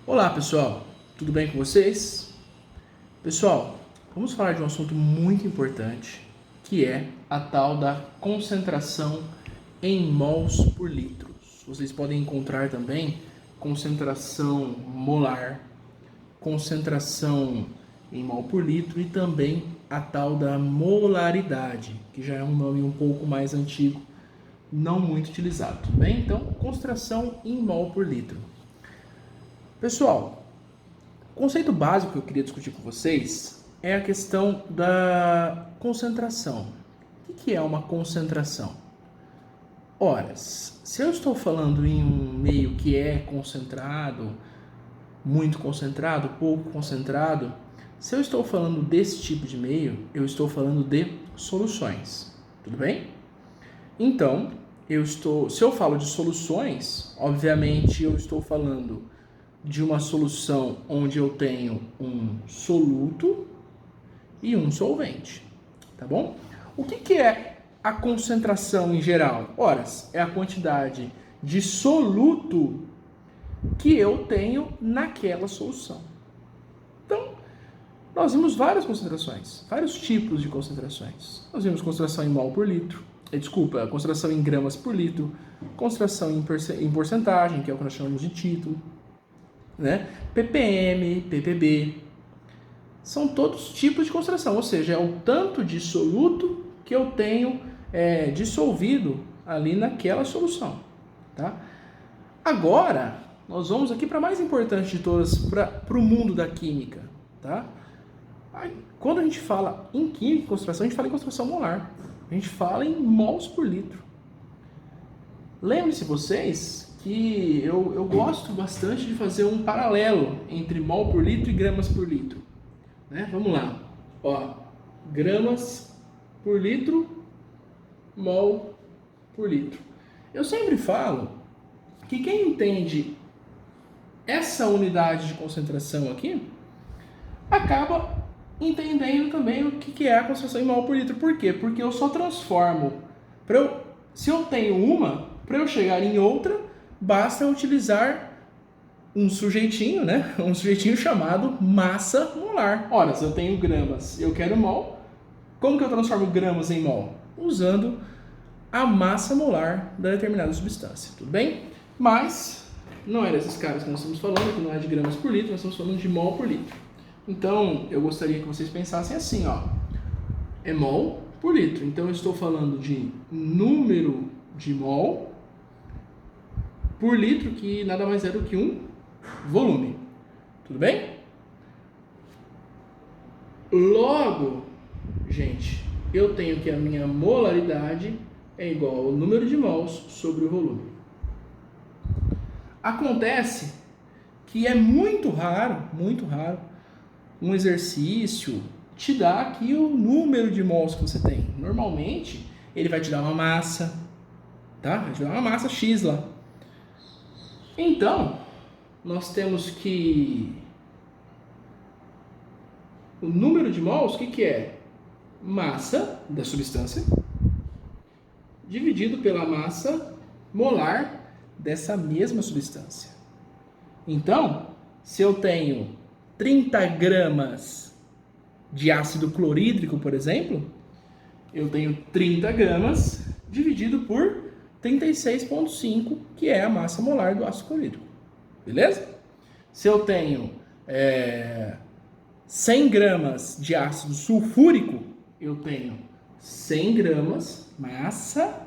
Olá pessoal, tudo bem com vocês? Pessoal, vamos falar de um assunto muito importante, que é a tal da concentração em mols por litro. Vocês podem encontrar também concentração molar, concentração em mol por litro e também a tal da molaridade, que já é um nome um pouco mais antigo, não muito utilizado, tudo bem? Então, concentração em mol por litro. Pessoal, o conceito básico que eu queria discutir com vocês é a questão da concentração. O que é uma concentração? Ora, se eu estou falando em um meio que é concentrado, muito concentrado, pouco concentrado, se eu estou falando desse tipo de meio, eu estou falando de soluções, tudo bem? Então, se eu falo de soluções, obviamente eu estou falando de uma solução onde eu tenho um soluto e um solvente, tá bom? O que é a concentração em geral? Ora, é a quantidade de soluto que eu tenho naquela solução. Então, nós vimos várias concentrações, vários tipos de concentrações. Nós vimos concentração em mol por litro, concentração em gramas por litro, concentração em porcentagem, que é o que nós chamamos de título, né? ppm, ppb, são todos tipos de concentração, ou seja, é o tanto de soluto que eu tenho dissolvido ali naquela solução, tá? Agora, nós vamos aqui para a mais importante de todas, para o mundo da química, tá? Quando a gente fala em química e concentração, a gente fala em concentração molar, a gente fala em mols por litro. Lembre-se vocês que eu gosto bastante de fazer um paralelo entre mol por litro e gramas por litro. Né? Vamos lá. Ó, gramas por litro, mol por litro. Eu sempre falo que quem entende essa unidade de concentração aqui acaba entendendo também o que é a concentração em mol por litro. Por quê? Porque eu só transformo. Se eu tenho uma, para eu chegar em outra, basta utilizar um sujeitinho, né? Um sujeitinho chamado massa molar. Ora, se eu tenho gramas, eu quero mol. Como que eu transformo gramas em mol? Usando a massa molar da determinada substância, tudo bem? Mas não é desses caras que nós estamos falando, que não é de gramas por litro, nós estamos falando de mol por litro. Então, eu gostaria que vocês pensassem assim, ó. É mol por litro. Então, eu estou falando de número de mol por litro, que nada mais é do que um volume. Tudo bem? Logo, gente, eu tenho que a minha molaridade é igual ao número de mols sobre o volume. Acontece que é muito raro, um exercício te dar aqui o número de mols que você tem. Normalmente, ele vai te dar uma massa, tá? Vai te dar uma massa X lá. Então, nós temos que o número de mols, o que é? Massa da substância dividido pela massa molar dessa mesma substância. Então, se eu tenho 30 gramas de ácido clorídrico, por exemplo, eu tenho 30 gramas dividido por 36,5, que é a massa molar do ácido clorídrico. Beleza? Se eu tenho 100 gramas de ácido sulfúrico, eu tenho 100 gramas massa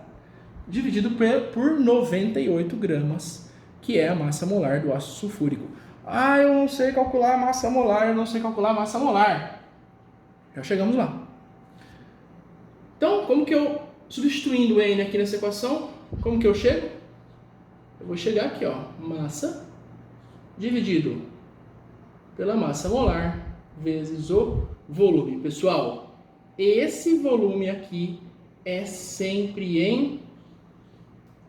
dividido por 98 gramas, que é a massa molar do ácido sulfúrico. Ah, eu não sei calcular a massa molar, Já chegamos lá. Então, como que eu, substituindo N aqui nessa equação, como que eu chego? Eu vou chegar aqui, ó, massa dividido pela massa molar vezes o volume. Pessoal, esse volume aqui é sempre em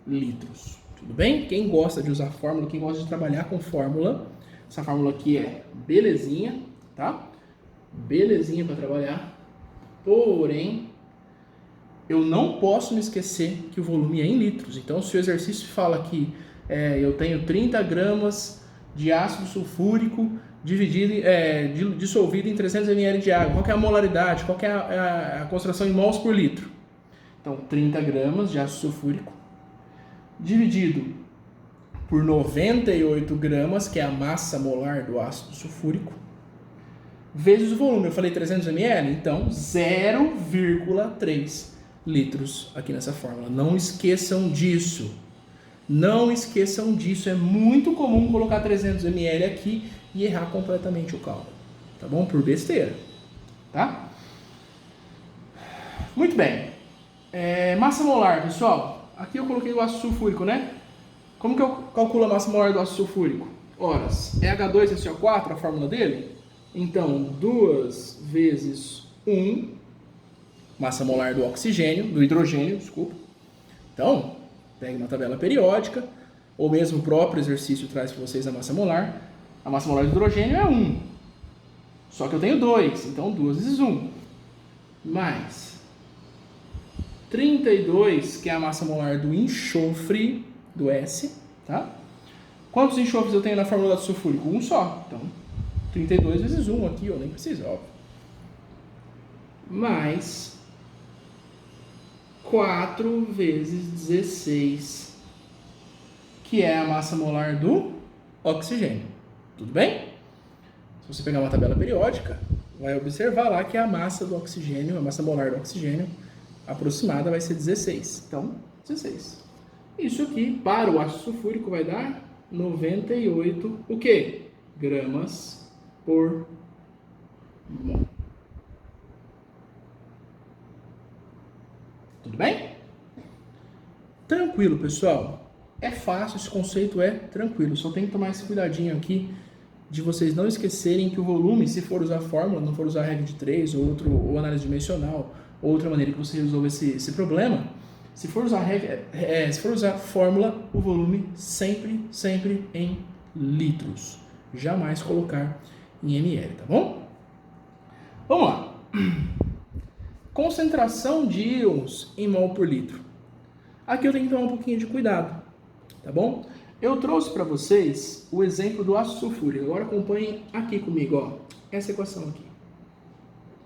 litros. Tudo bem? Quem gosta de usar fórmula, quem gosta de trabalhar com fórmula, essa fórmula aqui é belezinha, tá? Belezinha para trabalhar. Porém, eu não posso me esquecer que o volume é em litros. Então, se o exercício fala que eu tenho 30 gramas de ácido sulfúrico dissolvido em 300 ml de água. Qual que é a molaridade? Qual que é a concentração em mols por litro? Então, 30 gramas de ácido sulfúrico dividido por 98 gramas, que é a massa molar do ácido sulfúrico, vezes o volume. Eu falei 300 ml? Então, 0,3 litros aqui nessa fórmula. Não esqueçam disso. Não esqueçam disso. É muito comum colocar 300 ml aqui e errar completamente o cálculo. Tá bom? Por besteira. Tá? Muito bem. Massa molar, pessoal. Aqui eu coloquei o ácido sulfúrico, né? Como que eu calculo a massa molar do ácido sulfúrico? Horas. É H2SO4 a fórmula dele? Então, 2 vezes 1, massa molar do oxigênio, do hidrogênio, desculpa. Então, pegue uma tabela periódica, ou mesmo o próprio exercício traz para vocês a massa molar. A massa molar do hidrogênio é 1. Só que eu tenho 2, então 2 vezes 1. Mais 32, que é a massa molar do enxofre, do S, tá? Quantos enxofres eu tenho na fórmula do sulfúrico? Um só. Então, 32 vezes 1 aqui, eu nem preciso, óbvio. Mais 4 vezes 16, que é a massa molar do oxigênio. Tudo bem? Se você pegar uma tabela periódica, vai observar lá que a massa do oxigênio, a massa molar do oxigênio aproximada vai ser 16. Então, 16. Isso aqui, para o ácido sulfúrico, vai dar 98, o quê? Gramas por mol. Tudo bem? Tranquilo, pessoal. É fácil, esse conceito é tranquilo. Só tem que tomar esse cuidadinho aqui de vocês não esquecerem que o volume, se for usar fórmula, não for usar regra de 3 ou análise dimensional, ou outra maneira que você resolva esse problema, se for usar fórmula, o volume sempre em litros. Jamais colocar em ml, tá bom? Vamos lá. Concentração de íons em mol por litro. Aqui eu tenho que tomar um pouquinho de cuidado, tá bom? Eu trouxe para vocês o exemplo do ácido sulfúrico. Agora acompanhem aqui comigo, ó, essa equação aqui,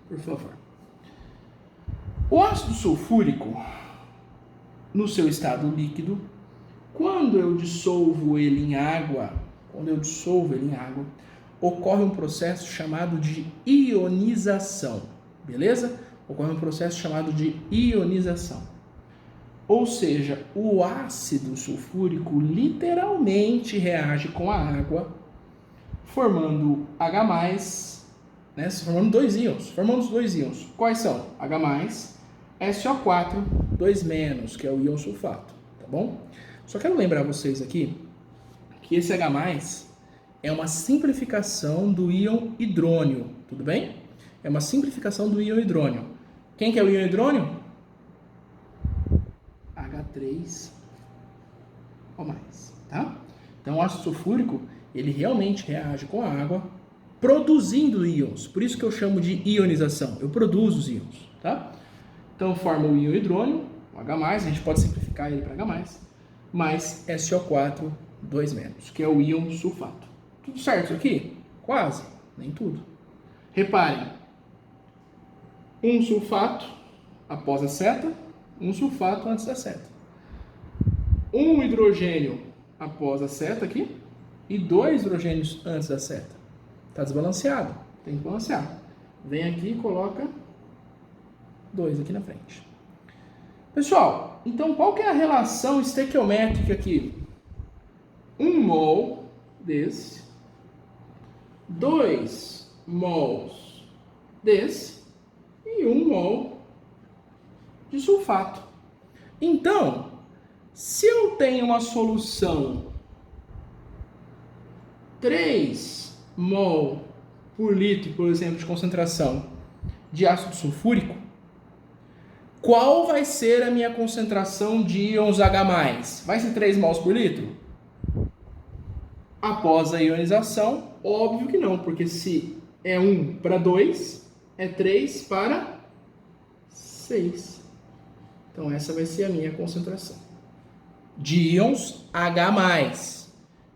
por favor. O ácido sulfúrico, no seu estado líquido, quando eu dissolvo ele em água, ocorre um processo chamado de ionização, beleza? Ocorre um processo chamado de ionização. Ou seja, o ácido sulfúrico literalmente reage com a água, formando H+, né? Formando dois íons. Quais são? H+, SO4, 2-, que é o íon sulfato, tá bom? Só quero lembrar vocês aqui que esse H+ é uma simplificação do íon hidrônio, tudo bem? É uma simplificação do íon hidrônio. Quem que é o íon hidrônio? H3 ou mais, tá? Então o ácido sulfúrico, ele realmente reage com a água, produzindo íons. Por isso que eu chamo de ionização. Eu produzo os íons, tá? Então forma o íon hidrônio, o H+, a gente pode simplificar ele para H+, mais SO4, 2-, que é o íon sulfato. Tudo certo aqui? Quase, nem tudo. Reparem, um sulfato após a seta, um sulfato antes da seta. Um hidrogênio após a seta aqui e 2 hidrogênios antes da seta. Está desbalanceado, tem que balancear. Vem aqui e coloca 2 aqui na frente. Pessoal, então qual que é a relação estequiométrica aqui? 1 mol desse, 2 mols desse e 1 mol de sulfato. Então, se eu tenho uma solução 3 mol por litro, por exemplo, de concentração de ácido sulfúrico, qual vai ser a minha concentração de íons H+? Vai ser 3 mols por litro? Após a ionização, óbvio que não, porque se é 1 para 2, é 3 para 6. Então essa vai ser a minha concentração de íons H+,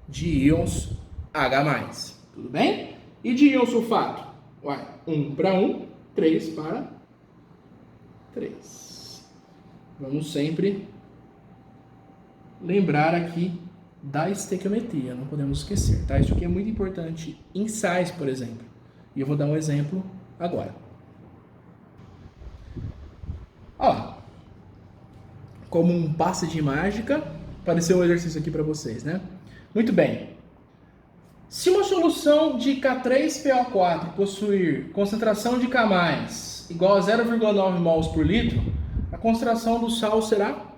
de íons H+. Tudo bem? E de íon sulfato? Uai, 1 para 1, 3 para 3. Vamos sempre lembrar aqui da estequiometria, não podemos esquecer, tá? Isso aqui é muito importante em sais, por exemplo. E eu vou dar um exemplo agora. Ó, como um passe de mágica, apareceu um exercício aqui para vocês, né? Muito bem. Se uma solução de K3PO4 possuir concentração de K+, igual a 0,9 mols por litro, a concentração do sal será...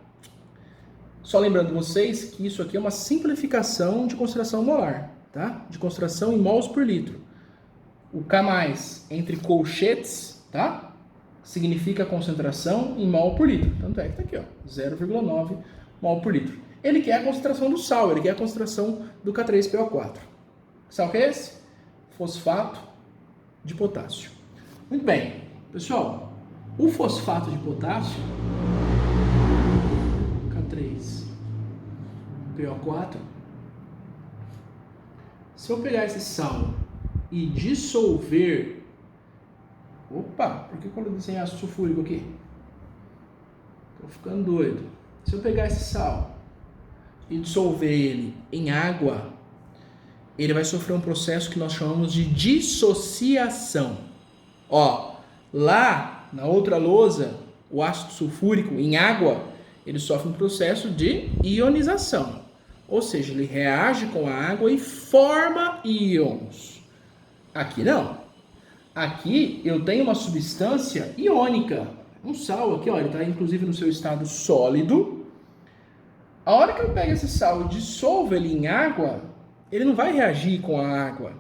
Só lembrando vocês que isso aqui é uma simplificação de concentração molar, tá? De concentração em mols por litro. O K+, entre colchetes, tá? Significa concentração em mol por litro. Tanto é que tá aqui, ó, 0,9 mol por litro. Ele quer a concentração do sal, ele quer a concentração do K3PO4. Que sal que é esse? Fosfato de potássio. Muito bem, pessoal, o fosfato de potássio, K3PO4, se eu pegar esse sal e dissolver... Opa, por que eu desenhei ácido sulfúrico aqui? Tô ficando doido. Se eu pegar esse sal e dissolver ele em água, ele vai sofrer um processo que nós chamamos de dissociação. Ó, lá na outra lousa, o ácido sulfúrico em água, ele sofre um processo de ionização. Ou seja, ele reage com a água e forma íons. Aqui não. Aqui eu tenho uma substância iônica. Um sal aqui, ó, ele está inclusive no seu estado sólido. A hora que eu pego esse sal e dissolvo ele em água, ele não vai reagir com a água.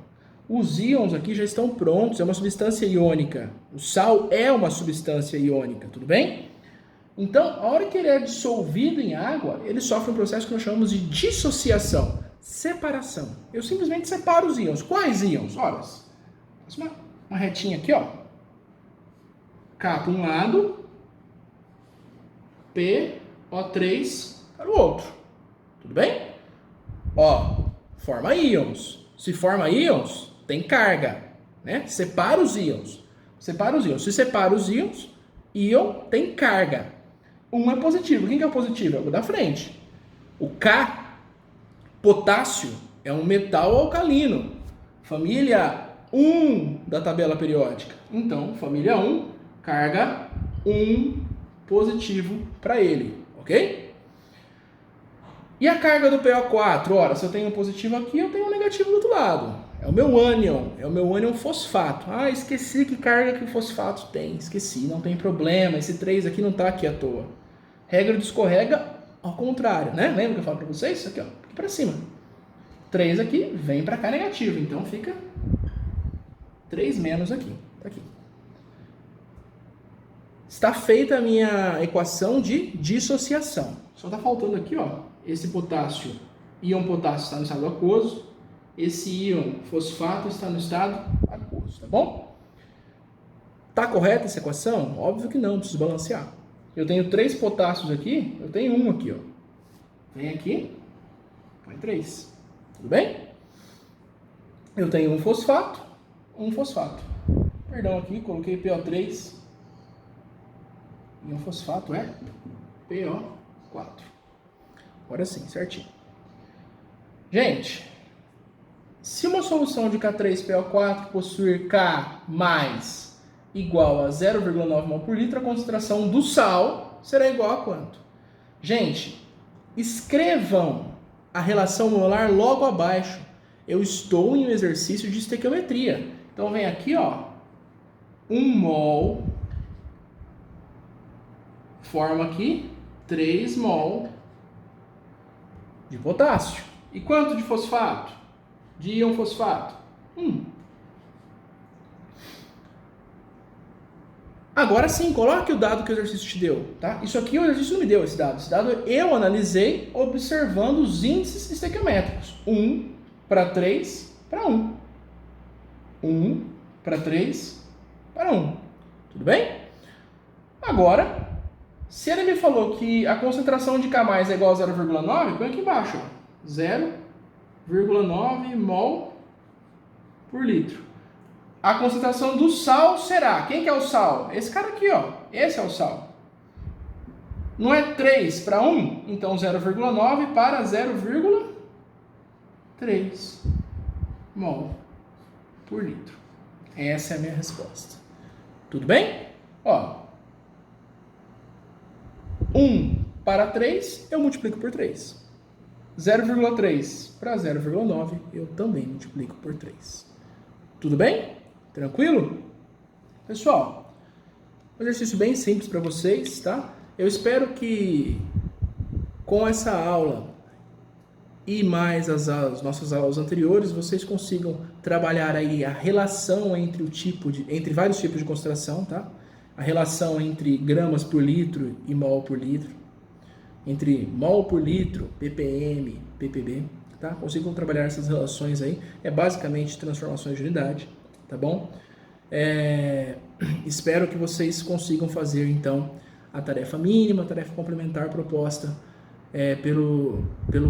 Os íons aqui já estão prontos, é uma substância iônica. O sal é uma substância iônica, tudo bem? Então, a hora que ele é dissolvido em água, ele sofre um processo que nós chamamos de dissociação, separação. Eu simplesmente separo os íons. Quais íons? Olha, faço uma retinha aqui, ó. K para um lado, PO3 para o outro. Tudo bem? Ó, forma íons. Se forma íons, tem carga, né? Separa os íons. Separa os íons. Se separa os íons, íon tem carga. Um é positivo. Quem que é o positivo? É o da frente. O K, potássio, é um metal alcalino. Família 1 da tabela periódica. Então, família 1, carga 1 positivo para ele, ok? E a carga do PO4? Ora, se eu tenho um positivo aqui, eu tenho um negativo do outro lado. É o meu ânion, fosfato. Ah, esqueci que carga que o fosfato tem. Esqueci, não tem problema. Esse 3 aqui não está aqui à toa. Regra do escorrega ao contrário, né? Lembra que eu falo para vocês? Isso aqui, ó, aqui para cima. 3 aqui, vem para cá negativo. Então fica 3 menos aqui. Tá aqui. Está feita a minha equação de dissociação. Só está faltando aqui, ó, esse potássio, íon potássio está no estado aquoso, esse íon fosfato está no estado aquoso, tá bom? Tá correta essa equação? Óbvio que não, preciso balancear. Eu tenho 3 potássios aqui, eu tenho um aqui, ó. Vem aqui, põe 3. Tudo bem? Eu tenho um fosfato. Perdão aqui, coloquei PO3. E um fosfato é PO4. Agora sim, certinho. Gente, se uma solução de K3PO4 possuir K mais igual a 0,9 mol por litro, a concentração do sal será igual a quanto? Gente, escrevam a relação molar logo abaixo. Eu estou em um exercício de estequiometria. Então vem aqui, ó, 1 mol forma aqui 3 mol de potássio. E quanto de fosfato? De íon fosfato? 1. Agora sim, coloque o dado que o exercício te deu, tá? Isso aqui o exercício não me deu esse dado. Esse dado eu analisei observando os índices estequiométricos. 1 para 3 para 1. 1 para 3 para 1. Tudo bem? Agora, se ele me falou que a concentração de K+ é igual a 0,9, põe aqui embaixo, ó. 0,9. 0,9 mol por litro. A concentração do sal será... Quem que é o sal? Esse cara aqui, ó. Esse é o sal. Não é 3 para 1? Então 0,9 para 0,3 mol por litro. Essa é a minha resposta. Tudo bem? Ó, 1 para 3, eu multiplico por 3. 0,3 para 0,9, eu também multiplico por 3. Tudo bem? Tranquilo? Pessoal, um exercício bem simples para vocês, tá? Eu espero que com essa aula e mais as nossas aulas anteriores, vocês consigam trabalhar aí a relação entre vários tipos de concentração, tá? A relação entre gramas por litro e mol por litro, entre mol por litro, ppm, ppb, tá? Consigam trabalhar essas relações aí, é basicamente transformações de unidade, tá bom? Espero que vocês consigam fazer, então, a tarefa mínima, a tarefa complementar proposta pelo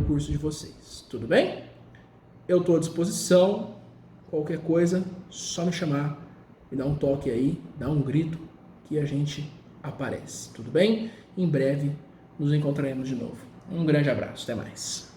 curso de vocês. Tudo bem? Eu estou à disposição. Qualquer coisa, só me chamar, me dar um toque aí, dar um grito que a gente aparece. Tudo bem? Em breve nos encontraremos de novo. Um grande abraço. Até mais.